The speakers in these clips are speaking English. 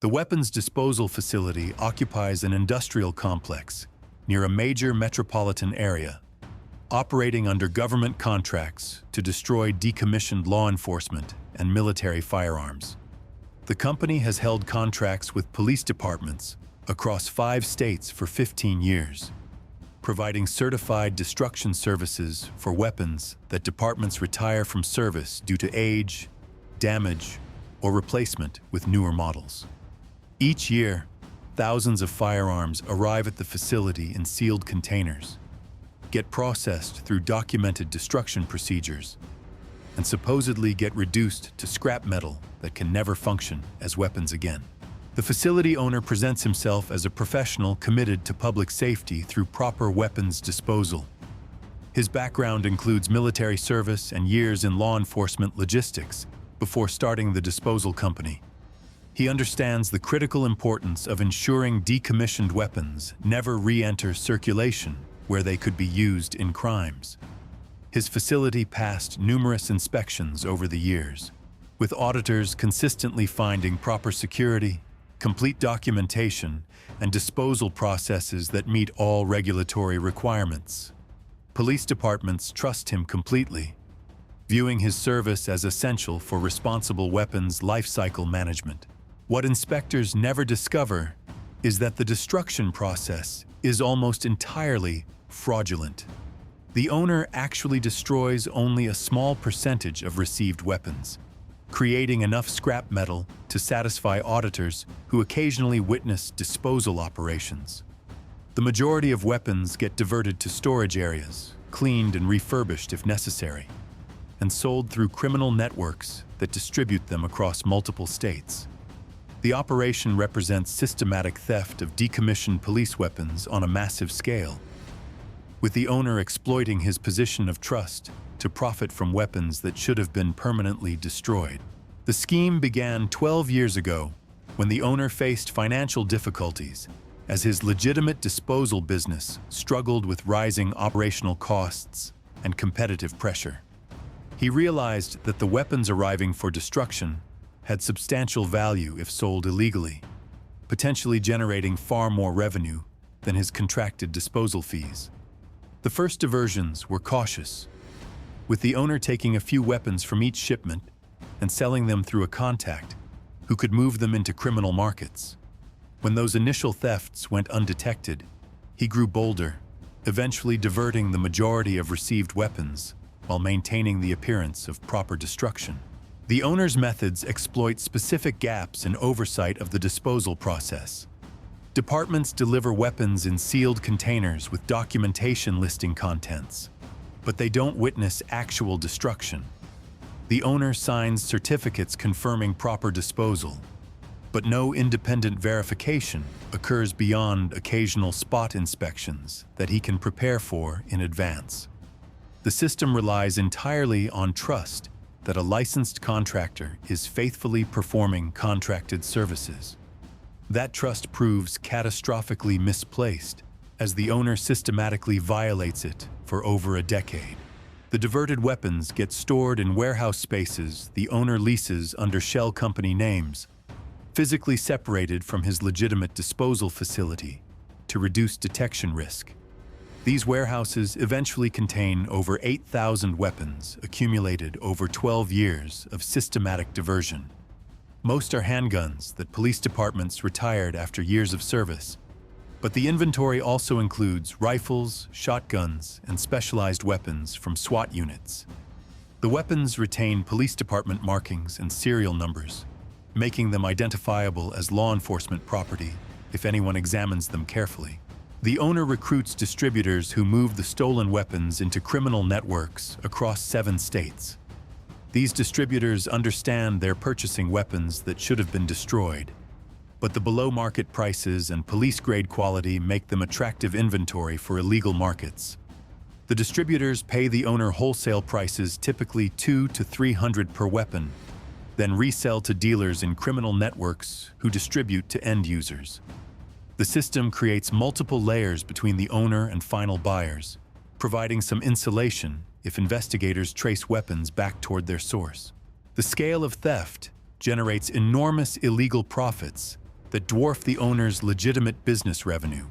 The weapons disposal facility occupies an industrial complex near a major metropolitan area, operating under government contracts to destroy decommissioned law enforcement and military firearms. The company has held contracts with police departments across 5 states for 15 years, providing certified destruction services for weapons that departments retire from service due to age, damage, or replacement with newer models. Each year, thousands of firearms arrive at the facility in sealed containers, get processed through documented destruction procedures, and supposedly get reduced to scrap metal that can never function as weapons again. The facility owner presents himself as a professional committed to public safety through proper weapons disposal. His background includes military service and years in law enforcement logistics before starting the disposal company. He understands the critical importance of ensuring decommissioned weapons never re-enter circulation where they could be used in crimes. His facility passed numerous inspections over the years, with auditors consistently finding proper security, complete documentation, and disposal processes that meet all regulatory requirements. Police departments trust him completely, viewing his service as essential for responsible weapons life cycle management. What inspectors never discover is that the destruction process is almost entirely fraudulent. The owner actually destroys only a small percentage of received weapons, creating enough scrap metal to satisfy auditors who occasionally witness disposal operations. The majority of weapons get diverted to storage areas, cleaned and refurbished if necessary, and sold through criminal networks that distribute them across multiple states. The operation represents systematic theft of decommissioned police weapons on a massive scale, with the owner exploiting his position of trust to profit from weapons that should have been permanently destroyed. The scheme began 12 years ago when the owner faced financial difficulties as his legitimate disposal business struggled with rising operational costs and competitive pressure. He realized that the weapons arriving for destruction had substantial value if sold illegally, potentially generating far more revenue than his contracted disposal fees. The first diversions were cautious, with the owner taking a few weapons from each shipment and selling them through a contact who could move them into criminal markets. When those initial thefts went undetected, he grew bolder, eventually diverting the majority of received weapons while maintaining the appearance of proper destruction. The owner's methods exploit specific gaps in oversight of the disposal process. Departments deliver weapons in sealed containers with documentation listing contents, but they don't witness actual destruction. The owner signs certificates confirming proper disposal, but no independent verification occurs beyond occasional spot inspections that he can prepare for in advance. The system relies entirely on trust that a licensed contractor is faithfully performing contracted services. That trust proves catastrophically misplaced as the owner systematically violates it for over a decade. The diverted weapons get stored in warehouse spaces the owner leases under shell company names, physically separated from his legitimate disposal facility to reduce detection risk. These warehouses eventually contain over 8,000 weapons accumulated over 12 years of systematic diversion. Most are handguns that police departments retired after years of service, but the inventory also includes rifles, shotguns, and specialized weapons from SWAT units. The weapons retain police department markings and serial numbers, making them identifiable as law enforcement property if anyone examines them carefully. The owner recruits distributors who move the stolen weapons into criminal networks across 7 states. These distributors understand they're purchasing weapons that should have been destroyed, but the below-market prices and police-grade quality make them attractive inventory for illegal markets. The distributors pay the owner wholesale prices, typically $200 to $300 per weapon, then resell to dealers in criminal networks who distribute to end users. The system creates multiple layers between the owner and final buyers, providing some insulation if investigators trace weapons back toward their source. The scale of theft generates enormous illegal profits that dwarf the owner's legitimate business revenue.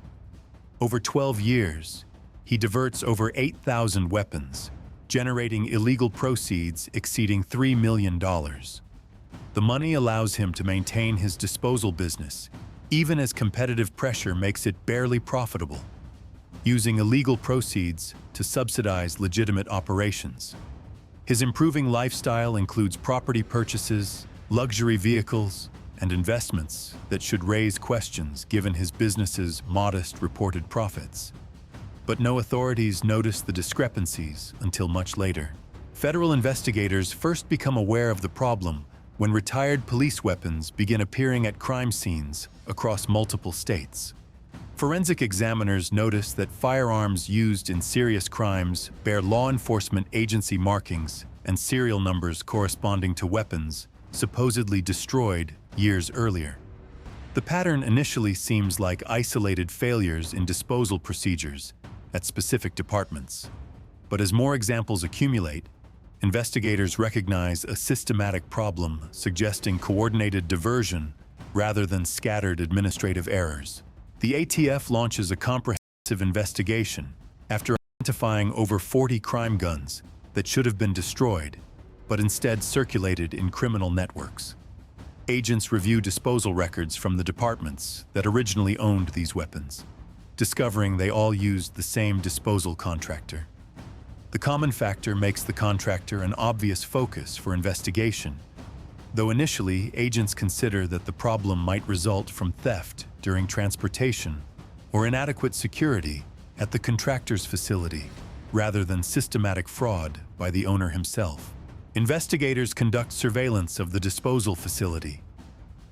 Over 12 years, he diverts over 8,000 weapons, generating illegal proceeds exceeding $3 million. The money allows him to maintain his disposal business, even as competitive pressure makes it barely profitable, using illegal proceeds to subsidize legitimate operations. His improving lifestyle includes property purchases, luxury vehicles, and investments that should raise questions given his business's modest reported profits. But no authorities notice the discrepancies until much later. Federal investigators first become aware of the problem when retired police weapons begin appearing at crime scenes across multiple states. Forensic examiners notice that firearms used in serious crimes bear law enforcement agency markings and serial numbers corresponding to weapons supposedly destroyed years earlier. The pattern initially seems like isolated failures in disposal procedures at specific departments. But as more examples accumulate, investigators recognize a systematic problem suggesting coordinated diversion rather than scattered administrative errors. The ATF launches a comprehensive investigation after identifying over 40 crime guns that should have been destroyed, but instead circulated in criminal networks. Agents review disposal records from the departments that originally owned these weapons, discovering they all used the same disposal contractor. The common factor makes the contractor an obvious focus for investigation, though initially agents consider that the problem might result from theft during transportation or inadequate security at the contractor's facility, rather than systematic fraud by the owner himself. Investigators conduct surveillance of the disposal facility,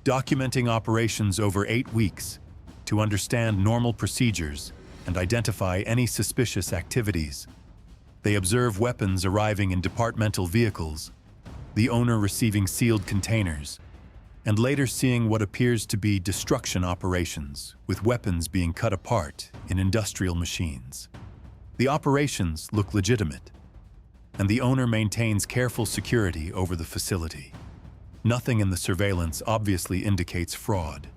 documenting operations over 8 weeks to understand normal procedures and identify any suspicious activities. They observe weapons arriving in departmental vehicles, the owner receiving sealed containers, and later seeing what appears to be destruction operations, with weapons being cut apart in industrial machines. The operations look legitimate, and the owner maintains careful security over the facility. Nothing in the surveillance obviously indicates fraud,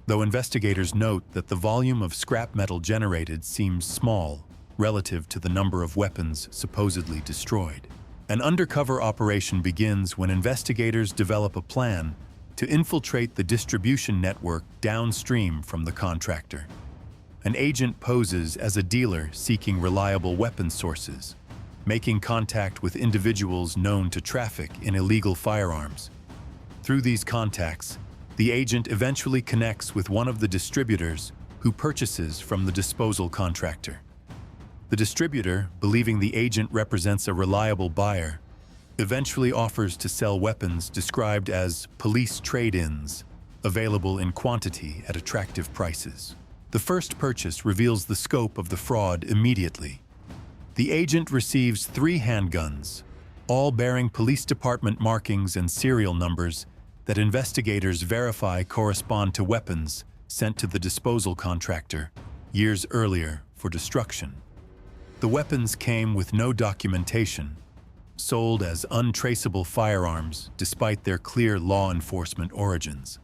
though investigators note that the volume of scrap metal generated seems small relative to the number of weapons supposedly destroyed. An undercover operation begins when investigators develop a plan to infiltrate the distribution network downstream from the contractor. An agent poses as a dealer seeking reliable weapon sources, making contact with individuals known to traffic in illegal firearms. Through these contacts, the agent eventually connects with one of the distributors who purchases from the disposal contractor. The distributor, believing the agent represents a reliable buyer, eventually offers to sell weapons described as police trade-ins, available in quantity at attractive prices. The first purchase reveals the scope of the fraud immediately. The agent receives 3 handguns, all bearing police department markings and serial numbers that investigators verify correspond to weapons sent to the disposal contractor years earlier for destruction. The weapons came with no documentation, sold as untraceable firearms despite their clear law enforcement origins.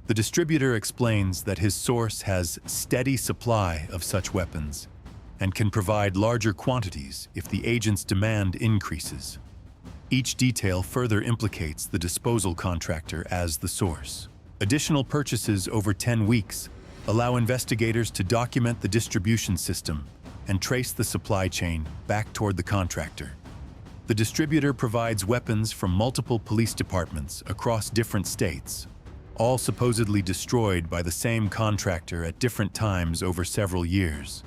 The distributor explains that his source has steady supply of such weapons and can provide larger quantities if the agent's demand increases. Each detail further implicates the disposal contractor as the source. Additional purchases over 10 weeks allow investigators to document the distribution system and trace the supply chain back toward the contractor. The distributor provides weapons from multiple police departments across different states, all supposedly destroyed by the same contractor at different times over several years.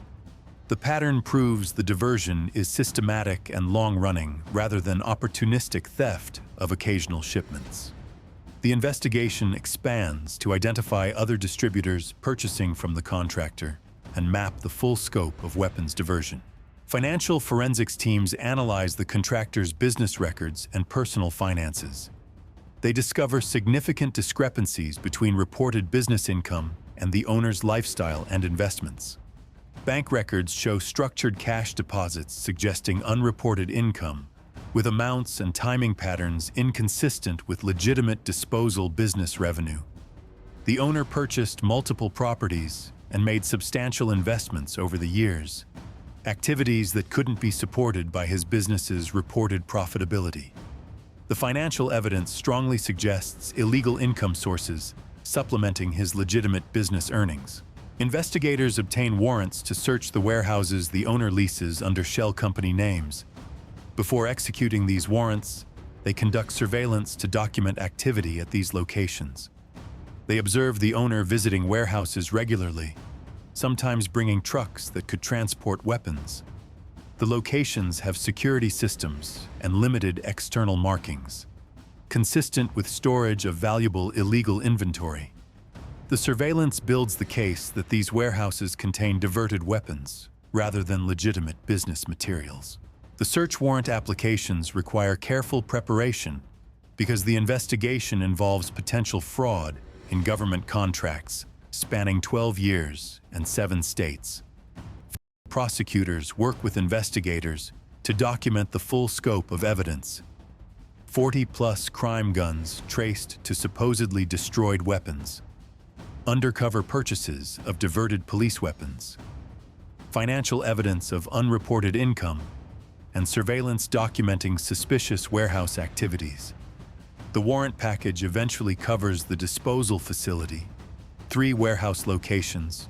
The pattern proves the diversion is systematic and long-running rather than opportunistic theft of occasional shipments. The investigation expands to identify other distributors purchasing from the contractor and map the full scope of weapons diversion. Financial forensics teams analyze the contractor's business records and personal finances. They discover significant discrepancies between reported business income and the owner's lifestyle and investments. Bank records show structured cash deposits suggesting unreported income, with amounts and timing patterns inconsistent with legitimate disposal business revenue. The owner purchased multiple properties and made substantial investments over the years, activities that couldn't be supported by his business's reported profitability. The financial evidence strongly suggests illegal income sources supplementing his legitimate business earnings. Investigators obtain warrants to search the warehouses the owner leases under shell company names. Before executing these warrants, they conduct surveillance to document activity at these locations. They observe the owner visiting warehouses regularly, sometimes bringing trucks that could transport weapons. The locations have security systems and limited external markings, consistent with storage of valuable illegal inventory. The surveillance builds the case that these warehouses contain diverted weapons rather than legitimate business materials. The search warrant applications require careful preparation because the investigation involves potential fraud in government contracts spanning 12 years and 7 states. Prosecutors work with investigators to document the full scope of evidence. 40-plus crime guns traced to supposedly destroyed weapons, undercover purchases of diverted police weapons, financial evidence of unreported income, and surveillance documenting suspicious warehouse activities. The warrant package eventually covers the disposal facility, 3 warehouse locations,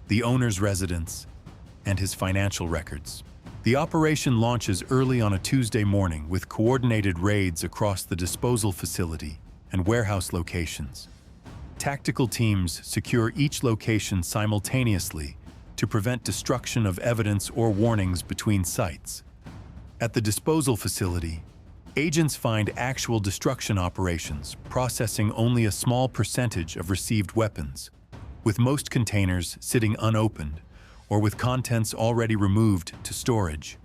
the owner's residence, and his financial records. The operation launches early on a Tuesday morning with coordinated raids across the disposal facility and warehouse locations. Tactical teams secure each location simultaneously to prevent destruction of evidence or warnings between sites. At the disposal facility, agents find actual destruction operations processing only a small percentage of received weapons, with most containers sitting unopened or with contents already removed to storage.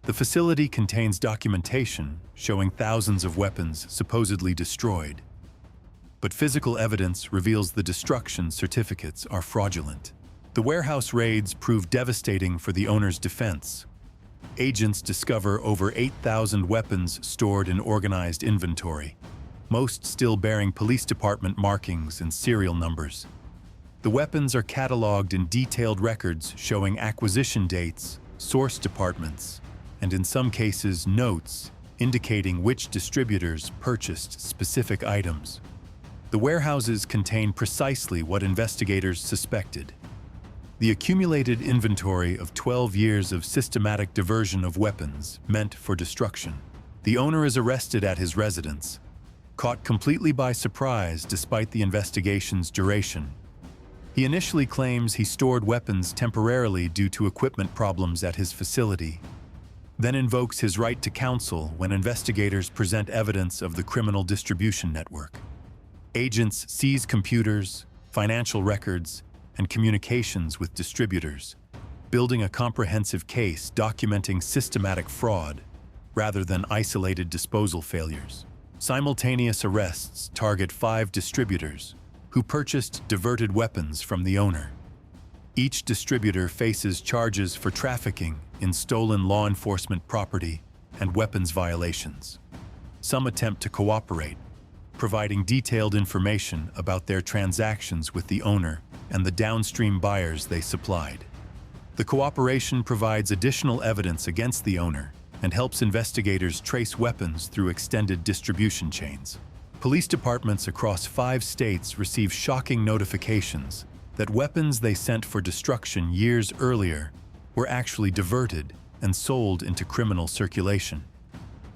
The facility contains documentation showing thousands of weapons supposedly destroyed, but physical evidence reveals the destruction certificates are fraudulent. The warehouse raids prove devastating for the owner's defense. Agents discover over 8,000 weapons stored in organized inventory, most still bearing police department markings and serial numbers. The weapons are cataloged in detailed records showing acquisition dates, source departments, and in some cases notes indicating which distributors purchased specific items. The warehouses contain precisely what investigators suspected: the accumulated inventory of 12 years of systematic diversion of weapons meant for destruction. The owner is arrested at his residence, caught completely by surprise despite the investigation's duration. He initially claims he stored weapons temporarily due to equipment problems at his facility, then invokes his right to counsel when investigators present evidence of the criminal distribution network. Agents seize computers, financial records, and communications with distributors, building a comprehensive case documenting systematic fraud rather than isolated disposal failures. Simultaneous arrests target 5 distributors who purchased diverted weapons from the owner. Each distributor faces charges for trafficking in stolen law enforcement property and weapons violations. Some attempt to cooperate, providing detailed information about their transactions with the owner and the downstream buyers they supplied. The cooperation provides additional evidence against the owner and helps investigators trace weapons through extended distribution chains. Police departments across 5 states receive shocking notifications that weapons they sent for destruction years earlier were actually diverted and sold into criminal circulation.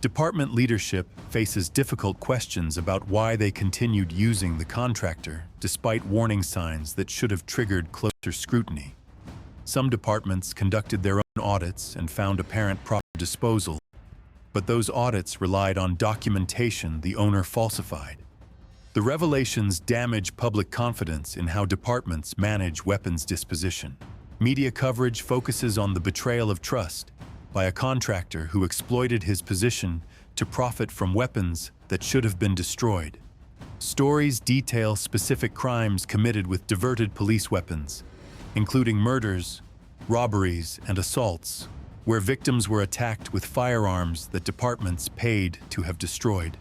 Department leadership faces difficult questions about why they continued using the contractor despite warning signs that should have triggered closer scrutiny. Some departments conducted their own audits and found apparent proper disposal, but those audits relied on documentation the owner falsified. The revelations damage public confidence in how departments manage weapons disposition. Media coverage focuses on the betrayal of trust by a contractor who exploited his position to profit from weapons that should have been destroyed. Stories detail specific crimes committed with diverted police weapons, including murders, robberies, and assaults, where victims were attacked with firearms that departments paid to have destroyed.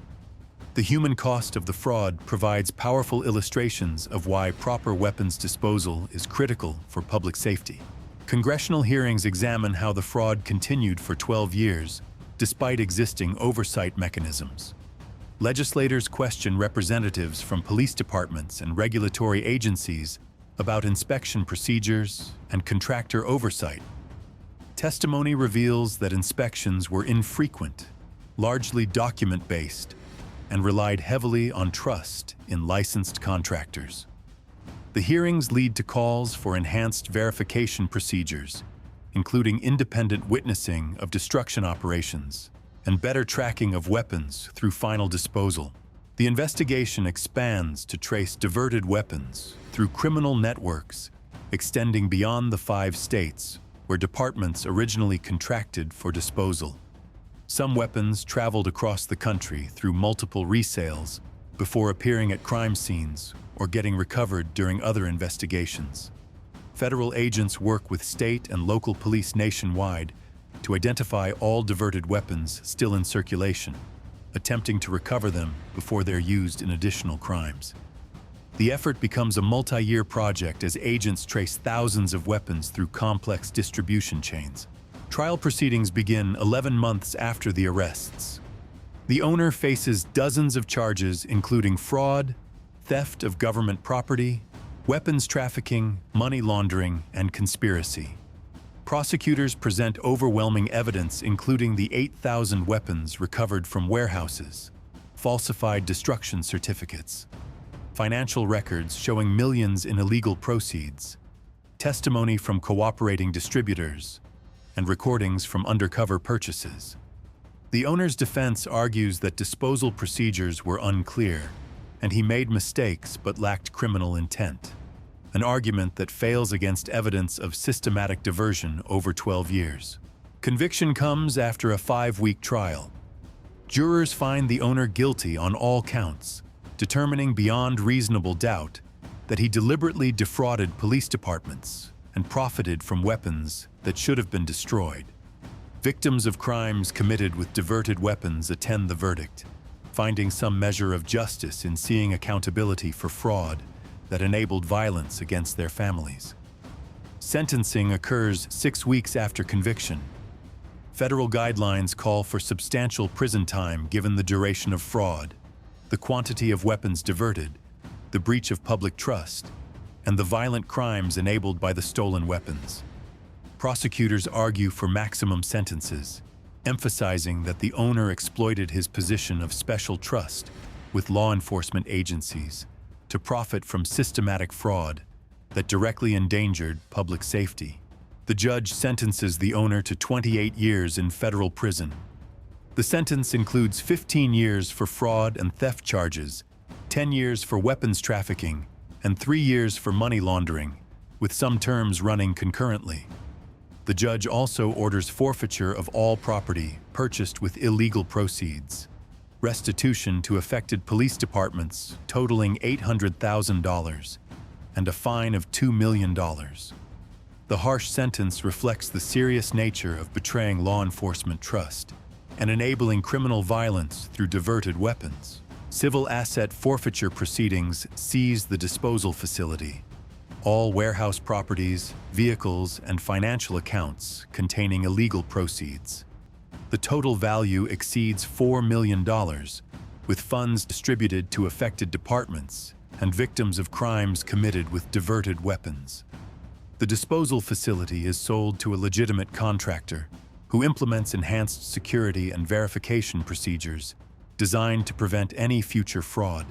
The human cost of the fraud provides powerful illustrations of why proper weapons disposal is critical for public safety. Congressional hearings examine how the fraud continued for 12 years, despite existing oversight mechanisms. Legislators question representatives from police departments and regulatory agencies about inspection procedures and contractor oversight. Testimony reveals that inspections were infrequent, largely document-based, and relied heavily on trust in licensed contractors. The hearings lead to calls for enhanced verification procedures, including independent witnessing of destruction operations and better tracking of weapons through final disposal. The investigation expands to trace diverted weapons through criminal networks extending beyond the 5 states where departments originally contracted for disposal. Some weapons traveled across the country through multiple resales before appearing at crime scenes or getting recovered during other investigations. Federal agents work with state and local police nationwide to identify all diverted weapons still in circulation, attempting to recover them before they're used in additional crimes. The effort becomes a multi-year project as agents trace thousands of weapons through complex distribution chains. Trial proceedings begin 11 months after the arrests. The owner faces dozens of charges including fraud, theft of government property, weapons trafficking, money laundering, and conspiracy. Prosecutors present overwhelming evidence including the 8,000 weapons recovered from warehouses, falsified destruction certificates, financial records showing millions in illegal proceeds, testimony from cooperating distributors, and recordings from undercover purchases. The owner's defense argues that disposal procedures were unclear, and he made mistakes but lacked criminal intent, an argument that fails against evidence of systematic diversion over 12 years. Conviction comes after a 5-week trial. Jurors find the owner guilty on all counts, determining beyond reasonable doubt that he deliberately defrauded police departments and profited from weapons that should have been destroyed. Victims of crimes committed with diverted weapons attend the verdict, finding some measure of justice in seeing accountability for fraud that enabled violence against their families. Sentencing occurs 6 weeks after conviction. Federal guidelines call for substantial prison time given the duration of fraud, the quantity of weapons diverted, the breach of public trust, and the violent crimes enabled by the stolen weapons. Prosecutors argue for maximum sentences, emphasizing that the owner exploited his position of special trust with law enforcement agencies to profit from systematic fraud that directly endangered public safety. The judge sentences the owner to 28 years in federal prison. The sentence includes 15 years for fraud and theft charges, 10 years for weapons trafficking, and 3 years for money laundering, with some terms running concurrently. The judge also orders forfeiture of all property purchased with illegal proceeds, restitution to affected police departments totaling $800,000, and a fine of $2 million. The harsh sentence reflects the serious nature of betraying law enforcement trust and enabling criminal violence through diverted weapons. Civil asset forfeiture proceedings seize the disposal facility. All warehouse properties, vehicles, and financial accounts containing illegal proceeds. The total value exceeds $4 million, with funds distributed to affected departments and victims of crimes committed with diverted weapons. The disposal facility is sold to a legitimate contractor who implements enhanced security and verification procedures designed to prevent any future fraud.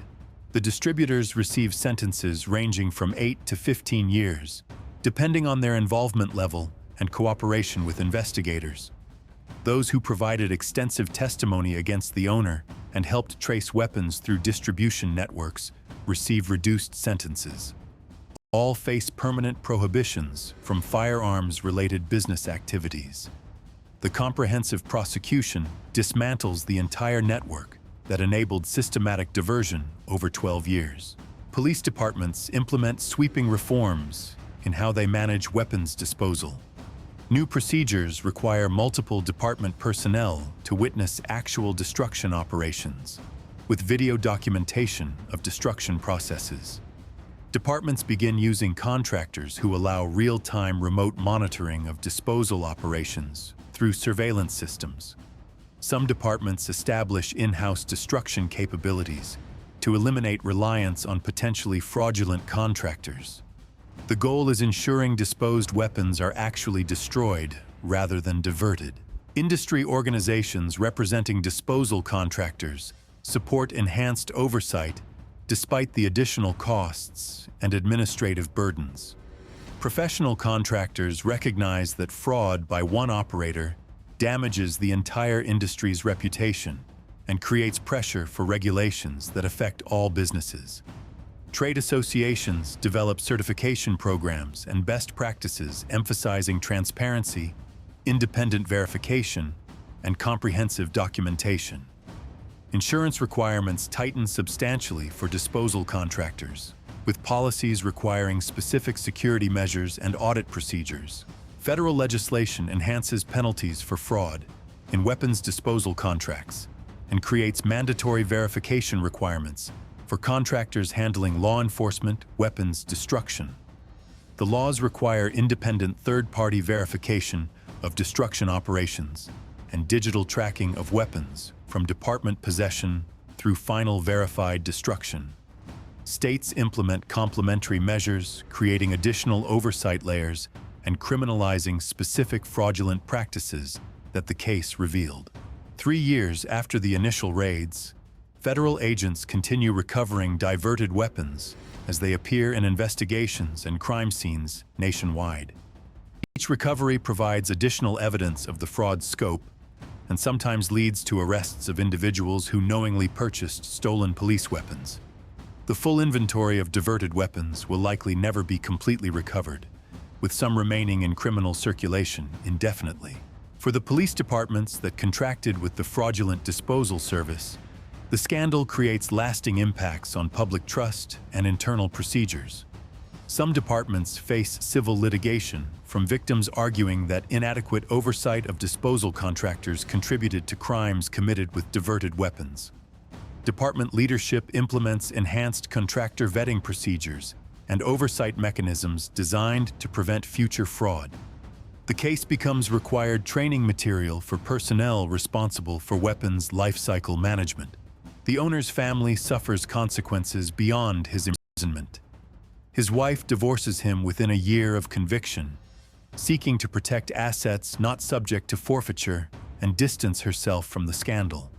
The distributors receive sentences ranging from 8 to 15 years, depending on their involvement level and cooperation with investigators. Those who provided extensive testimony against the owner and helped trace weapons through distribution networks receive reduced sentences. All face permanent prohibitions from firearms-related business activities. The comprehensive prosecution dismantles the entire network that enabled systematic diversion over 12 years. Police departments implement sweeping reforms in how they manage weapons disposal. New procedures require multiple department personnel to witness actual destruction operations. with video documentation of destruction processes. Departments begin using contractors who allow real-time remote monitoring of disposal operations through surveillance systems. Some departments establish in-house destruction capabilities to eliminate reliance on potentially fraudulent contractors. The goal is ensuring disposed weapons are actually destroyed rather than diverted. Industry organizations representing disposal contractors support enhanced oversight despite the additional costs and administrative burdens. Professional contractors recognize that fraud by one operator damages the entire industry's reputation and creates pressure for regulations that affect all businesses. Trade associations develop certification programs and best practices emphasizing transparency, independent verification, and comprehensive documentation. Insurance requirements tighten substantially for disposal contractors, with policies requiring specific security measures and audit procedures. Federal legislation enhances penalties for fraud in weapons disposal contracts and creates mandatory verification requirements for contractors handling law enforcement weapons destruction. The laws require independent third-party verification of destruction operations and digital tracking of weapons from department possession through final verified destruction. States implement complementary measures, creating additional oversight layers and criminalizing specific fraudulent practices that the case revealed. 3 years after the initial raids, federal agents continue recovering diverted weapons as they appear in investigations and crime scenes nationwide. Each recovery provides additional evidence of the fraud's scope and sometimes leads to arrests of individuals who knowingly purchased stolen police weapons. The full inventory of diverted weapons will likely never be completely recovered, with some remaining in criminal circulation indefinitely. For the police departments that contracted with the fraudulent disposal service, the scandal creates lasting impacts on public trust and internal procedures. Some departments face civil litigation from victims arguing that inadequate oversight of disposal contractors contributed to crimes committed with diverted weapons. Department leadership implements enhanced contractor vetting procedures and oversight mechanisms designed to prevent future fraud. The case becomes required training material for personnel responsible for weapons lifecycle management. The owner's family suffers consequences beyond his imprisonment. His wife divorces him within a year of conviction, seeking to protect assets not subject to forfeiture and distance herself from the scandal.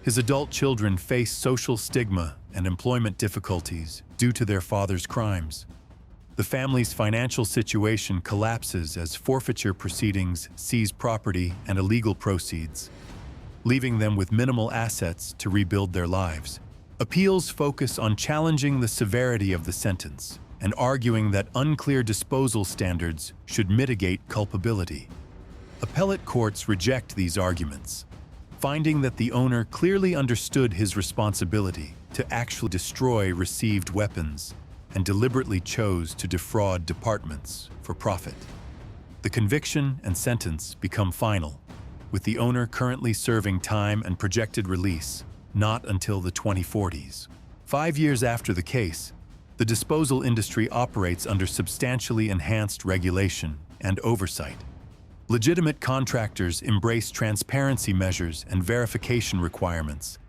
His adult children face social stigma and employment difficulties due to their father's crimes. The family's financial situation collapses as forfeiture proceedings seize property and illegal proceeds, leaving them with minimal assets to rebuild their lives. Appeals focus on challenging the severity of the sentence and arguing that unclear disposal standards should mitigate culpability. Appellate courts reject these arguments, finding that the owner clearly understood his responsibility to actually destroy received weapons and deliberately chose to defraud departments for profit. The conviction and sentence become final, with the owner currently serving time and projected release not until the 2040s. 5 years after the case, the disposal industry operates under substantially enhanced regulation and oversight. Legitimate contractors embrace transparency measures and verification requirements.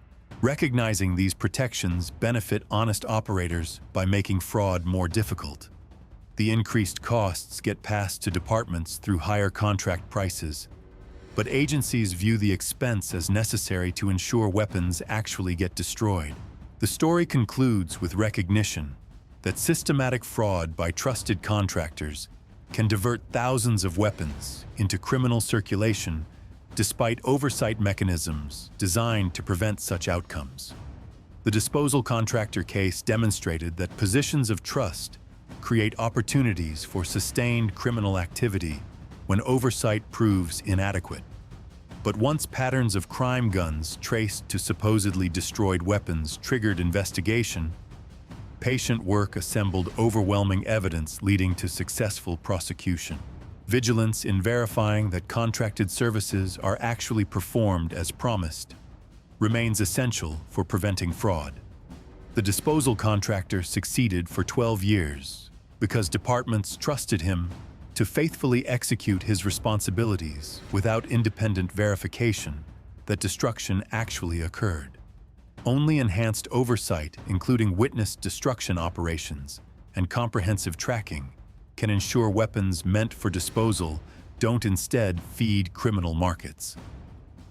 Recognizing these protections benefit honest operators by making fraud more difficult. The increased costs get passed to departments through higher contract prices, but agencies view the expense as necessary to ensure weapons actually get destroyed. The story concludes with recognition that systematic fraud by trusted contractors can divert thousands of weapons into criminal circulation despite oversight mechanisms designed to prevent such outcomes. The disposal contractor case demonstrated that positions of trust create opportunities for sustained criminal activity when oversight proves inadequate. But once patterns of crime guns traced to supposedly destroyed weapons triggered investigation, patient work assembled overwhelming evidence leading to successful prosecution. Vigilance in verifying that contracted services are actually performed as promised, remains essential for preventing fraud. The disposal contractor succeeded for 12 years because departments trusted him to faithfully execute his responsibilities without independent verification that destruction actually occurred. Only enhanced oversight, including witness destruction operations and comprehensive tracking, can ensure weapons meant for disposal don't instead feed criminal markets.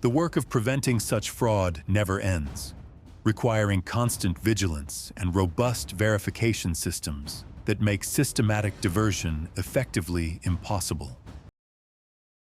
The work of preventing such fraud never ends, requiring constant vigilance and robust verification systems that make systematic diversion effectively impossible.